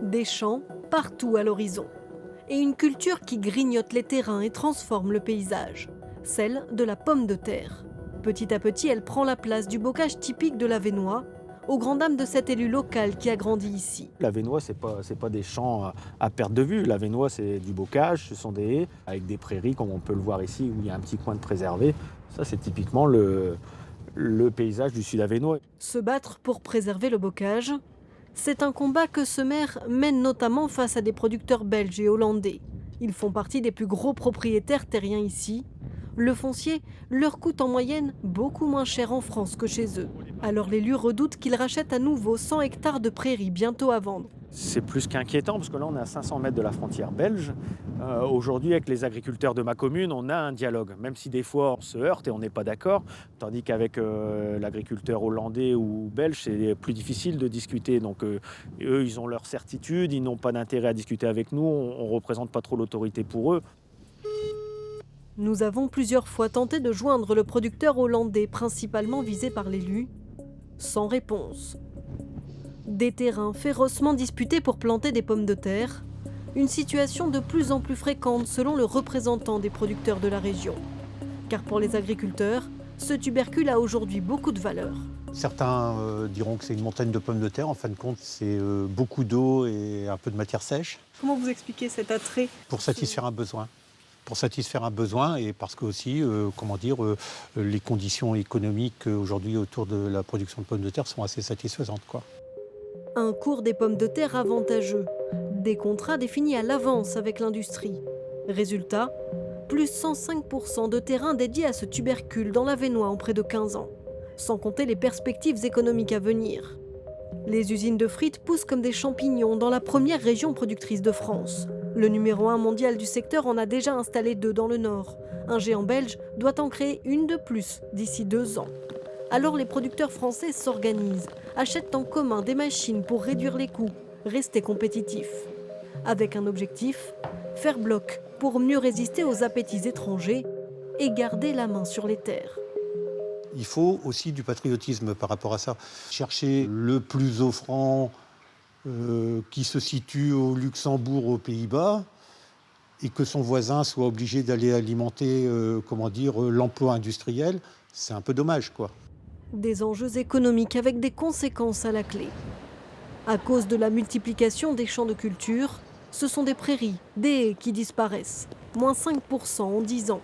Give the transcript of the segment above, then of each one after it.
Des champs partout à l'horizon. Et une culture qui grignote les terrains et transforme le paysage. Celle de la pomme de terre. Petit à petit, elle prend la place du bocage typique de l'Avesnois, aux grandes dames de cet élu local qui a grandi ici. L'Avesnois, c'est pas des champs à perte de vue. L'Avesnois, c'est du bocage, ce sont des haies, avec des prairies, comme on peut le voir ici, où il y a un petit coin de préservé. Ça, c'est typiquement le paysage du sud avesnois. Se battre pour préserver le bocage, c'est un combat que ce maire mène notamment face à des producteurs belges et hollandais. Ils font partie des plus gros propriétaires terriens ici. Le foncier leur coûte en moyenne beaucoup moins cher en France que chez eux. Alors l'élu redoute qu'ils rachètent à nouveau 100 hectares de prairies bientôt à vendre. C'est plus qu'inquiétant parce que là on est à 500 mètres de la frontière belge. Aujourd'hui avec les agriculteurs de ma commune on a un dialogue, même si des fois on se heurte et on n'est pas d'accord, tandis qu'avec l'agriculteur hollandais ou belge c'est plus difficile de discuter. Donc eux ils ont leur certitude, ils n'ont pas d'intérêt à discuter avec nous, on ne représente pas trop l'autorité pour eux. Nous avons plusieurs fois tenté de joindre le producteur hollandais principalement visé par l'élu, sans réponse. Des terrains férocement disputés pour planter des pommes de terre, une situation de plus en plus fréquente selon le représentant des producteurs de la région. Car pour les agriculteurs, ce tubercule a aujourd'hui beaucoup de valeur. Certains diront que c'est une montagne de pommes de terre. En fin de compte, c'est beaucoup d'eau et un peu de matière sèche. Comment vous expliquez cet attrait ? Pour satisfaire un besoin. Pour satisfaire un besoin et parce que aussi, les conditions économiques aujourd'hui autour de la production de pommes de terre sont assez satisfaisantes, quoi. Un cours des pommes de terre avantageux, des contrats définis à l'avance avec l'industrie. Résultat, plus 105% de terrain dédiés à ce tubercule dans l'Avesnois en près de 15 ans, sans compter les perspectives économiques à venir. Les usines de frites poussent comme des champignons dans la première région productrice de France. Le numéro 1 mondial du secteur en a déjà installé 2 dans le nord. Un géant belge doit en créer une de plus d'ici 2 ans. Alors les producteurs français s'organisent, achètent en commun des machines pour réduire les coûts, rester compétitifs. Avec un objectif, faire bloc pour mieux résister aux appétits étrangers et garder la main sur les terres. Il faut aussi du patriotisme par rapport à ça. Chercher le plus offrant qui se situe au Luxembourg, aux Pays-Bas, et que son voisin soit obligé d'aller alimenter l'emploi industriel, c'est un peu dommage, quoi. Des enjeux économiques avec des conséquences à la clé. À cause de la multiplication des champs de culture, ce sont des prairies, des haies qui disparaissent, moins 5% en 10 ans.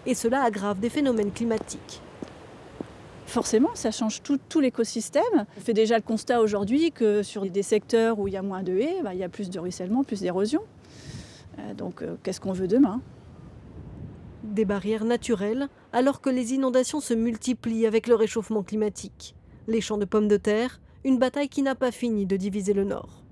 Et cela aggrave des phénomènes climatiques. Forcément, ça change tout l'écosystème. On fait déjà le constat aujourd'hui que sur des secteurs où il y a moins de haies, il y a plus de ruissellement, plus d'érosion. Donc qu'est-ce qu'on veut demain ? Des barrières naturelles, alors que les inondations se multiplient avec le réchauffement climatique. Les champs de pommes de terre, une bataille qui n'a pas fini de diviser le Nord.